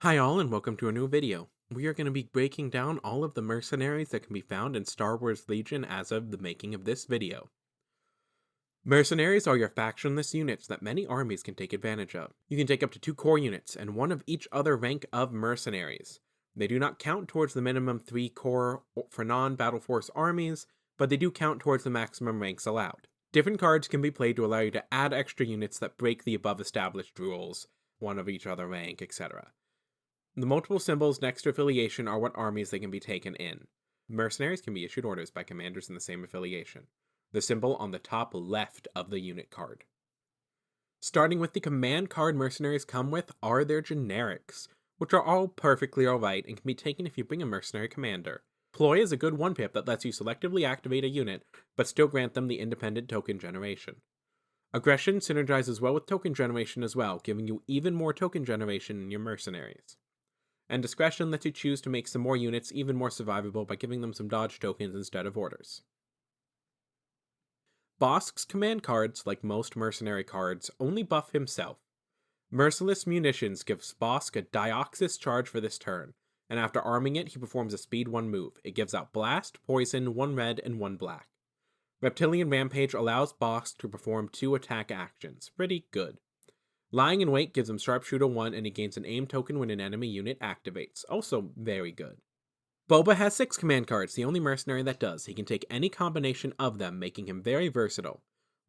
Hi all and welcome to a new video. We are going to be breaking down all of the mercenaries that can be found in Star Wars Legion as of the making of this video. Mercenaries are your factionless units that many armies can take advantage of. You can take up to 2 core units and 1 of each other rank of mercenaries. They do not count towards the minimum 3 core for non-battle force armies, but they do count towards the maximum ranks allowed. Different cards can be played to allow you to add extra units that break the above established rules, 1 of each other rank, etc. The multiple symbols next to affiliation are what armies they can be taken in. Mercenaries can be issued orders by commanders in the same affiliation. The symbol on the top left of the unit card. Starting with the command card mercenaries come with are their generics, which are all perfectly alright and can be taken if you bring a mercenary commander. Ploy is a good 1-pip that lets you selectively activate a unit, but still grant them the independent token generation. Aggression synergizes well with token generation as well, giving you even more token generation in your mercenaries. And discretion lets you choose to make some more units even more survivable by giving them some dodge tokens instead of orders. Bossk's command cards, like most mercenary cards, only buff himself. Merciless Munitions gives Bossk a Dioxis charge for this turn, and after arming it, he performs a speed 1 move. It gives out Blast, Poison, 1 red, and 1 black. Reptilian Rampage allows Bossk to perform 2 attack actions. Pretty good. Lying in Wait gives him Sharpshooter 1 and he gains an aim token when an enemy unit activates. Also very good. Boba has 6 command cards, the only mercenary that does. He can take any combination of them, making him very versatile.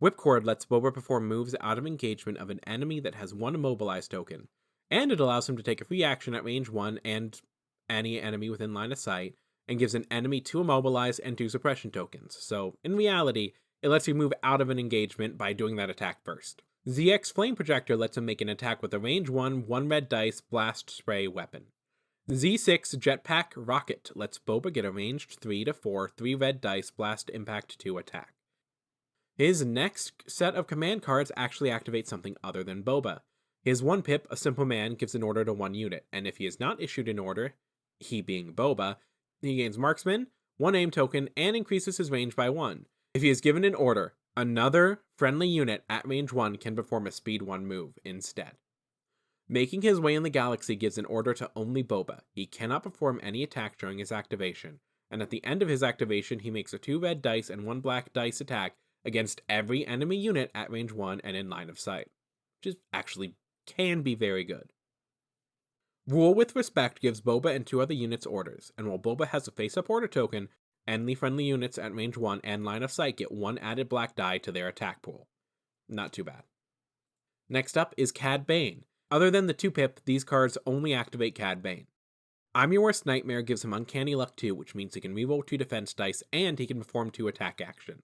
Whipcord lets Boba perform moves out of engagement of an enemy that has 1 immobilized token, and it allows him to take a free action at range 1 and any enemy within line of sight, and gives an enemy 2 immobilize and 2 suppression tokens. So, in reality, it lets you move out of an engagement by doing that attack first. ZX Flame Projector lets him make an attack with a range 1, 1 red dice, blast spray weapon. Z6 Jetpack Rocket lets Boba get a ranged 3 to 4, 3 red dice, blast impact 2 attack. His next set of command cards actually activate something other than Boba. His 1-pip, A Simple Man, gives an order to 1 unit, and if he is not issued an order, he being Boba, he gains Marksman, 1 aim token, and increases his range by 1. If he is given an order, another friendly unit at range 1 can perform a speed 1 move instead. Making his way in the galaxy gives an order to only Boba. He cannot perform any attack during his activation, and at the end of his activation he makes a 2 red dice and 1 black dice attack against every enemy unit at range 1 and in line of sight, which is actually can be very good. Rule with Respect gives Boba and 2 other units orders, and while Boba has a face-up order token, any friendly units at range 1 and line of sight get 1 added black die to their attack pool. Not too bad. Next up is Cad Bane. Other than the 2-pip, these cards only activate Cad Bane. I'm Your Worst Nightmare gives him Uncanny Luck 2, which means he can reroll 2 defense dice and he can perform 2 attack actions.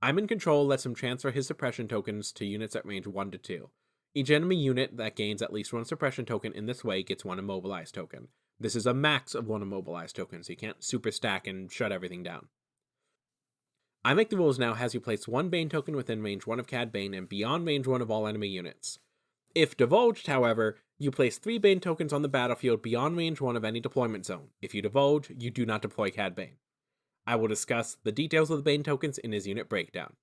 I'm in Control lets him transfer his suppression tokens to units at range 1 to 2. Each enemy unit that gains at least 1 suppression token in this way gets 1 immobilized token. This is a max of 1 immobilized token, so you can't super stack and shut everything down. I Make the Rules now has you place 1 Bane token within range 1 of Cad Bane and beyond range 1 of all enemy units. If divulged, however, you place 3 Bane tokens on the battlefield beyond range 1 of any deployment zone. If you divulge, you do not deploy Cad Bane. I will discuss the details of the Bane tokens in his unit breakdown.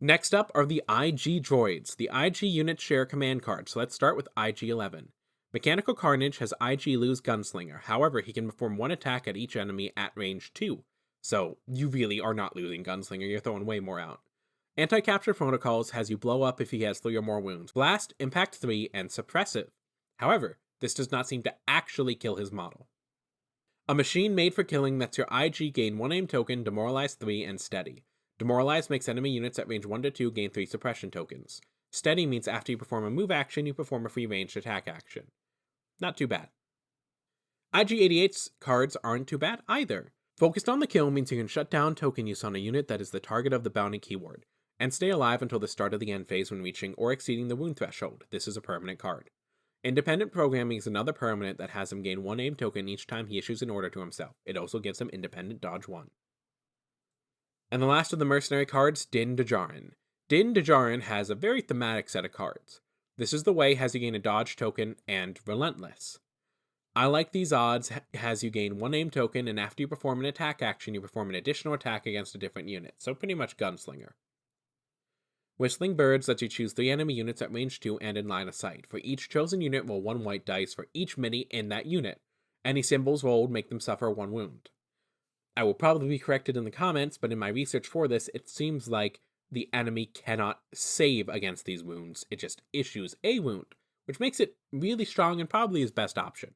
Next up are the IG droids. The IG units share a command card, so let's start with IG-11. Mechanical Carnage has IG lose Gunslinger, however he can perform 1 attack at each enemy at range 2. So you really are not losing Gunslinger, you're throwing way more out. Anti-Capture Protocols has you blow up if he has 3 or more wounds, Blast, Impact 3, and Suppressive. However, this does not seem to actually kill his model. A Machine Made for Killing lets your IG gain 1 aim token, Demoralize 3, and Steady. Demoralize makes enemy units at range 1 to 2 gain 3 suppression tokens. Steady means after you perform a move action, you perform a free ranged attack action. Not too bad. IG-88's cards aren't too bad either. Focused on the Kill means you can shut down token use on a unit that is the target of the bounty keyword, and stay alive until the start of the end phase when reaching or exceeding the wound threshold. This is a permanent card. Independent Programming is another permanent that has him gain 1 aim token each time he issues an order to himself. It also gives him Independent Dodge 1. And the last of the mercenary cards, Din Djarin. Din Djarin has a very thematic set of cards. This is the way has you gain a dodge token and Relentless. I like these odds has you gain 1 aim token and after you perform an attack action you perform an additional attack against a different unit, so pretty much Gunslinger. Whistling Birds lets you choose 3 enemy units at range 2 and in line of sight. For each chosen unit, roll 1 white dice for each mini in that unit. Any symbols rolled make them suffer 1 wound. I will probably be corrected in the comments, but in my research for this, it seems like the enemy cannot save against these wounds. It just issues a wound, which makes it really strong and probably his best option.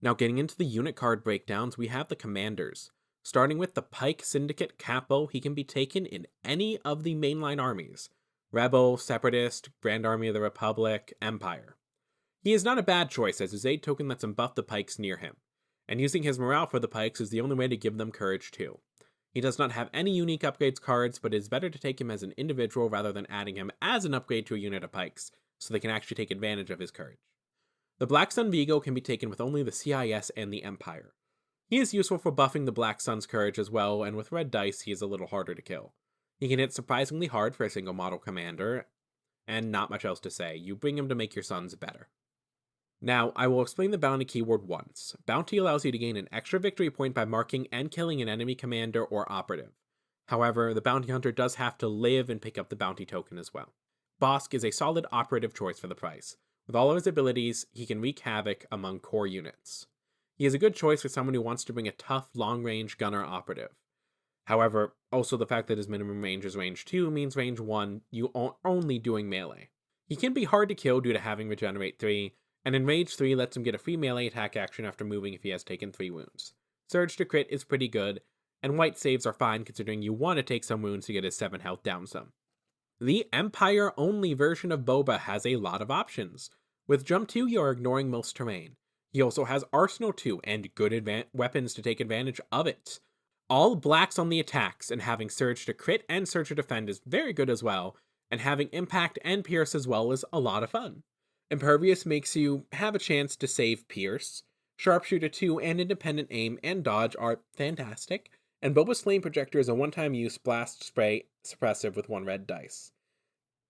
Now getting into the unit card breakdowns, we have the commanders. Starting with the Pike Syndicate Capo, he can be taken in any of the mainline armies. Rebel, Separatist, Grand Army of the Republic, Empire. He is not a bad choice, as his aid token lets him buff the pikes near him, and using his morale for the pikes is the only way to give them courage too. He does not have any unique upgrades cards, but it is better to take him as an individual rather than adding him as an upgrade to a unit of pikes, so they can actually take advantage of his courage. The Black Sun Vigo can be taken with only the CIS and the Empire. He is useful for buffing the Black Sun's courage as well, and with red dice he is a little harder to kill. He can hit surprisingly hard for a single model commander, and not much else to say. You bring him to make your sons better. Now, I will explain the bounty keyword once. Bounty allows you to gain an extra victory point by marking and killing an enemy commander or operative. However, the bounty hunter does have to live and pick up the bounty token as well. Bossk is a solid operative choice for the price. With all of his abilities, he can wreak havoc among core units. He is a good choice for someone who wants to bring a tough, long-range gunner operative. However, also the fact that his minimum range is range 2 means range 1, you are only doing melee. He can be hard to kill due to having regenerate 3, and in range 3 lets him get a free melee attack action after moving if he has taken 3 wounds. Surge to crit is pretty good, and white saves are fine considering you want to take some wounds to get his 7 health down some. The Empire-only version of Boba has a lot of options. With Jump 2, you are ignoring most terrain. He also has Arsenal 2 and good weapons to take advantage of it. All blacks on the attacks, and having Surge to crit and Surge to defend is very good as well, and having Impact and Pierce as well is a lot of fun. Impervious makes you have a chance to save Pierce. Sharpshooter 2 and Independent Aim and Dodge are fantastic, and Boba's Flame Projector is a one-time use blast spray suppressive with 1 red dice.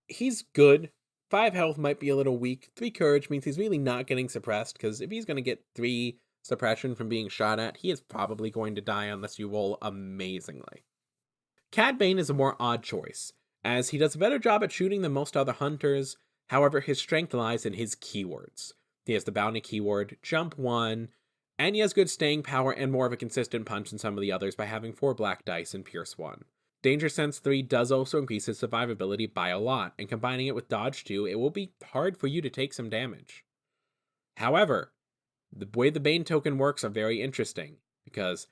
He's good. 5 health might be a little weak. 3 courage means he's really not getting suppressed, because if he's going to get 3 suppression from being shot at, he is probably going to die unless you roll amazingly. Cad Bane is a more odd choice, as he does a better job at shooting than most other hunters. However, his strength lies in his keywords. He has the bounty keyword, Jump 1, and he has good staying power and more of a consistent punch than some of the others by having 4 black dice and Pierce 1. Danger Sense 3 does also increase his survivability by a lot, and combining it with Dodge 2, it will be hard for you to take some damage. However, the way the Bane token works are very interesting, because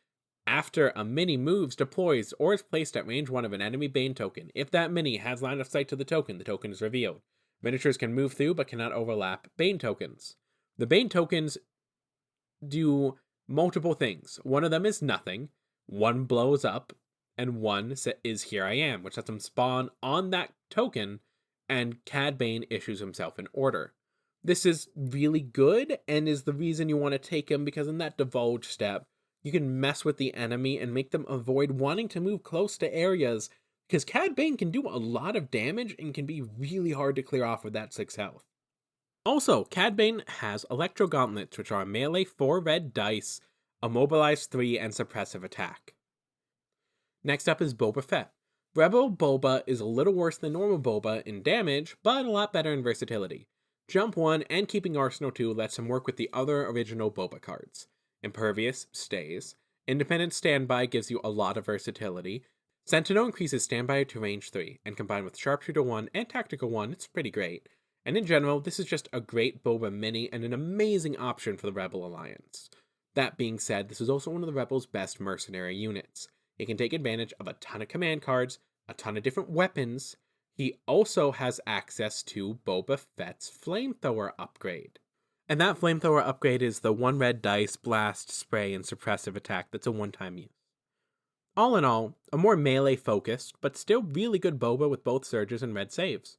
after a mini moves, deploys, or is placed at range 1 of an enemy Bane token, if that mini has line of sight to the token is revealed. Miniatures can move through but cannot overlap Bane tokens. The Bane tokens do multiple things. One of them is nothing, 1 blows up, and 1 is Here I Am, which lets them spawn on that token, and Cad Bane issues himself an order. This is really good, and is the reason you want to take him, because in that divulge step, you can mess with the enemy and make them avoid wanting to move close to areas, because Cad Bane can do a lot of damage and can be really hard to clear off with that 6 health. Also, Cad Bane has Electro Gauntlets, which are melee 4 red dice, immobilize 3, and suppressive attack. Next up is Boba Fett. Rebel Boba is a little worse than normal Boba in damage, but a lot better in versatility. Jump 1 and keeping Arsenal 2 lets him work with the other original Boba cards. Impervious stays. Independent Standby gives you a lot of versatility. Sentinel increases Standby to range 3, and combined with Sharpshooter 1 and Tactical 1, it's pretty great. And in general, this is just a great Boba mini and an amazing option for the Rebel Alliance. That being said, this is also one of the Rebels' best mercenary units. It can take advantage of a ton of command cards, a ton of different weapons. He also has access to Boba Fett's Flamethrower upgrade. And that Flamethrower upgrade is the 1 red dice, blast, spray, and suppressive attack that's a one-time use. All in all, a more melee-focused, but still really good Boba with both surges and red saves.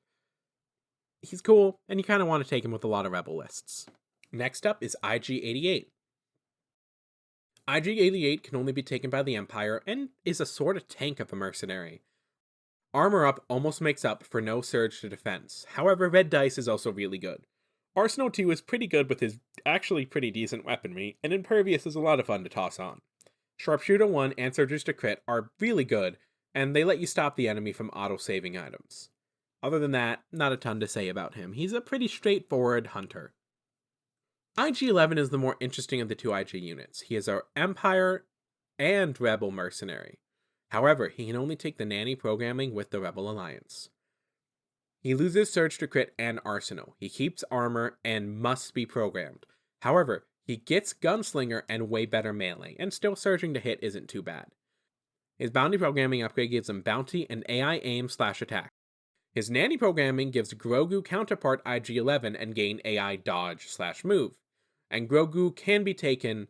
He's cool, and you kind of want to take him with a lot of Rebel lists. Next up is IG-88. IG-88 can only be taken by the Empire, and is a sort of tank of a mercenary. Armor Up almost makes up for no surge to defense, however red dice is also really good. Arsenal 2 is pretty good with his actually pretty decent weaponry, and Impervious is a lot of fun to toss on. Sharpshooter 1 and Surges to Crit are really good, and they let you stop the enemy from auto-saving items. Other than that, not a ton to say about him. He's a pretty straightforward hunter. IG-11 is the more interesting of the two IG units. He is our Empire and Rebel mercenary. However, he can only take the nanny programming with the Rebel Alliance. He loses Surge to Crit and Arsenal. He keeps armor and must be programmed. However, he gets Gunslinger and way better melee, and still surging to hit isn't too bad. His bounty programming upgrade gives him bounty and AI aim/attack. His nanny programming gives Grogu counterpart IG-11 and gain AI dodge/move. And Grogu can be taken,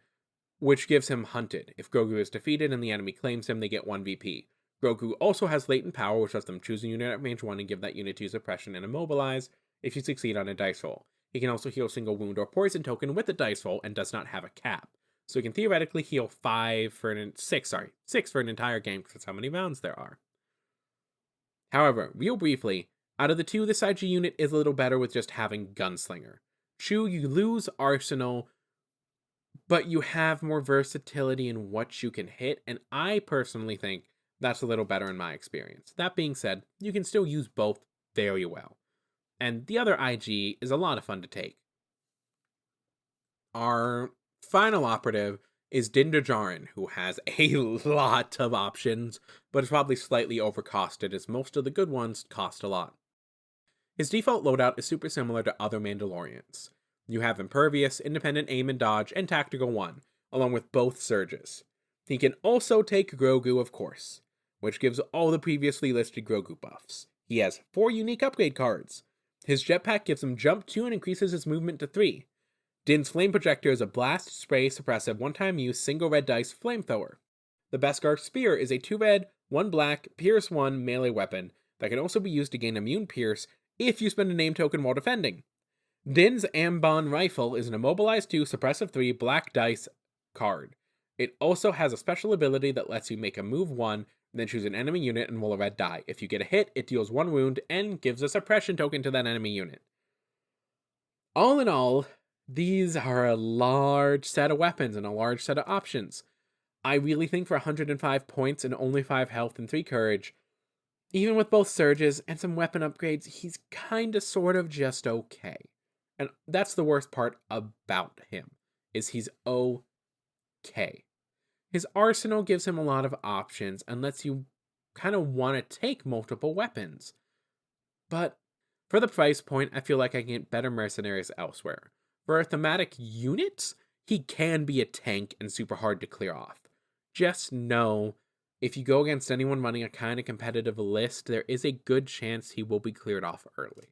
which gives him hunted. If Grogu is defeated and the enemy claims him, they get 1 VP. Grogu also has latent power, which lets them choose a unit at range 1 and give that unit to use oppression and immobilize if you succeed on a dice roll. He can also heal single wound or poison token with a dice roll and does not have a cap. So he can theoretically heal 6 for an entire game, because that's how many rounds there are. However, real briefly, out of the two, this IG unit is a little better with just having Gunslinger. True, you lose Arsenal, but you have more versatility in what you can hit, and I personally think that's a little better in my experience. That being said, you can still use both very well. And the other IG is a lot of fun to take. Our final operative is Djarin, who has a lot of options, but is probably slightly overcosted as most of the good ones cost a lot. His default loadout is super similar to other Mandalorians. You have Impervious, Independent Aim and Dodge, and Tactical 1, along with both Surges. He can also take Grogu, of course, which gives all the previously listed Grogu buffs. He has 4 unique upgrade cards. His jetpack gives him jump 2 and increases his movement to 3. Din's Flame Projector is a blast, spray, suppressive, one-time use, single red dice flamethrower. The Beskar Spear is a 2 red, 1 black, Pierce 1 melee weapon that can also be used to gain immune pierce if you spend a name token while defending. Din's Ambon Rifle is an immobilized 2, suppressive 3, black dice card. It also has a special ability that lets you make a move 1, and then choose an enemy unit and roll a red die. If you get a hit, it deals 1 wound and gives a suppression token to that enemy unit. All in all, these are a large set of weapons and a large set of options. I really think for 105 points and only 5 health and 3 courage, even with both surges and some weapon upgrades, he's kinda sort of just okay. And that's the worst part about him, is he's okay. His arsenal gives him a lot of options and lets you kind of want to take multiple weapons. But for the price point, I feel like I can get better mercenaries elsewhere. For our thematic units, he can be a tank and super hard to clear off. Just know, if you go against anyone running a kind of competitive list, there is a good chance he will be cleared off early.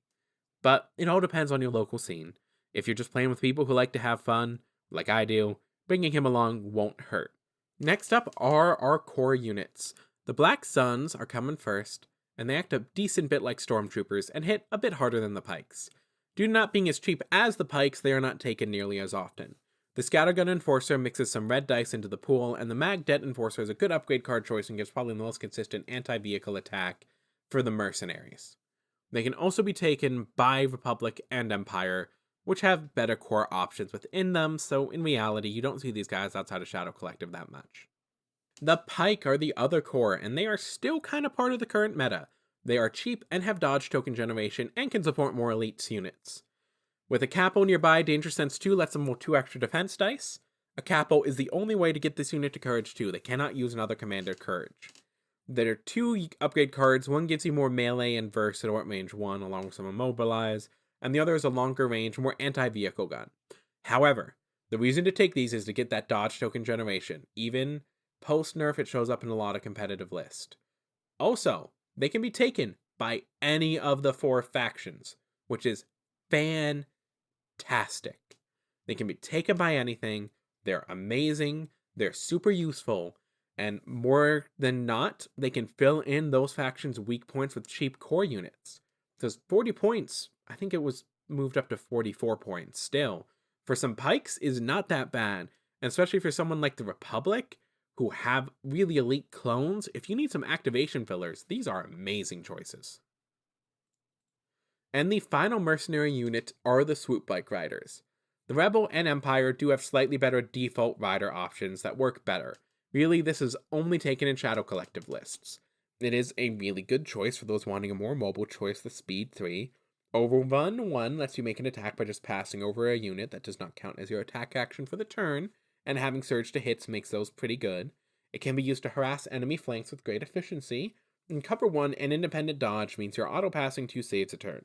But it all depends on your local scene. If you're just playing with people who like to have fun, like I do, bringing him along won't hurt. Next up are our core units. The Black Suns are coming first, and they act a decent bit like stormtroopers and hit a bit harder than the Pikes. Due to not being as cheap as the Pikes, they are not taken nearly as often. The Scattergun Enforcer mixes some red dice into the pool, and the Magdet Enforcer is a good upgrade card choice and gives probably the most consistent anti-vehicle attack for the Mercenaries. They can also be taken by Republic and Empire, which have better core options within them, so in reality, you don't see these guys outside of Shadow Collective that much. The Pike are the other core, and they are still kind of part of the current meta. They are cheap and have dodge token generation and can support more elite units. With a Capo nearby, Danger Sense 2 lets them roll 2 extra defense dice. A Capo is the only way to get this unit to Courage 2. They cannot use another Commander Courage. There are 2 upgrade cards. One gives you more melee and versatile at range 1 along with some immobilize, and the other is a longer range, more anti-vehicle gun. However, the reason to take these is to get that dodge token generation. Even post-nerf, it shows up in a lot of competitive lists. Also, they can be taken by any of the 4 factions, which is fantastic. They can be taken by anything, they're amazing, they're super useful, and more than not, they can fill in those factions' weak points with cheap core units. Because 40 points, I think it was moved up to 44 points still, for some Pikes is not that bad, and especially for someone like the Republic, who have really elite clones. If you need some activation fillers, these are amazing choices. And the final mercenary unit are the Swoop Bike Riders. The Rebel and Empire do have slightly better default rider options that work better. Really, this is only taken in Shadow Collective lists. It is a really good choice for those wanting a more mobile choice with Speed 3. Overrun 1 lets you make an attack by just passing over a unit that does not count as your attack action for the turn, and having Surge to hits makes those pretty good. It can be used to harass enemy flanks with great efficiency, and Cover 1 and Independent Dodge means you're auto-passing 2 saves a turn.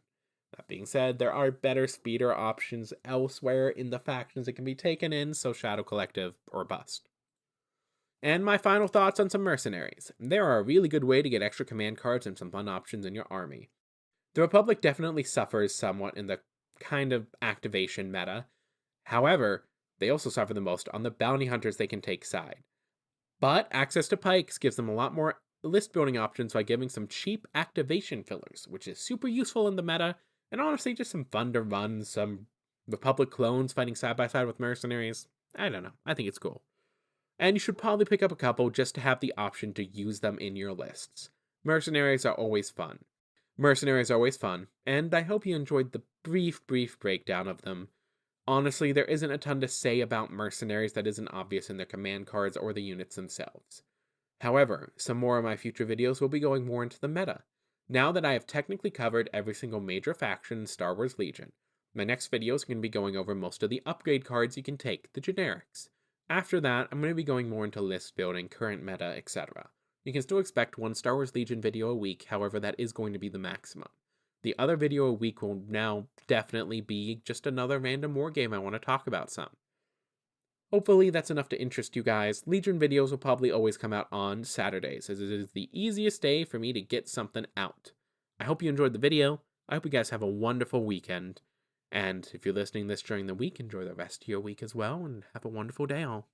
That being said, there are better speeder options elsewhere in the factions it can be taken in, so Shadow Collective or bust. And my final thoughts on some mercenaries. They are a really good way to get extra command cards and some fun options in your army. The Republic definitely suffers somewhat in the kind of activation meta. However, they also suffer the most on the bounty hunters they can take side. But access to pikes gives them a lot more list building options by giving some cheap activation fillers, which is super useful in the meta, and honestly just some fun to run, some Republic clones fighting side by side with mercenaries. I don't know, I think it's cool. And you should probably pick up a couple just to have the option to use them in your lists. Mercenaries are always fun. And I hope you enjoyed the brief breakdown of them. Honestly, there isn't a ton to say about mercenaries that isn't obvious in their command cards or the units themselves. However, some more of my future videos will be going more into the meta. Now that I have technically covered every single major faction in Star Wars Legion, my next video is going to be going over most of the upgrade cards you can take, the generics. After that, I'm going to be going more into list building, current meta, etc. You can still expect one Star Wars Legion video a week, however that is going to be the maximum. The other video a week will now definitely be just another random war game I want to talk about some. Hopefully that's enough to interest you guys. Legion videos will probably always come out on Saturdays, as it is the easiest day for me to get something out. I hope you enjoyed the video. I hope you guys have a wonderful weekend. And if you're listening this during the week, enjoy the rest of your week as well, and have a wonderful day all.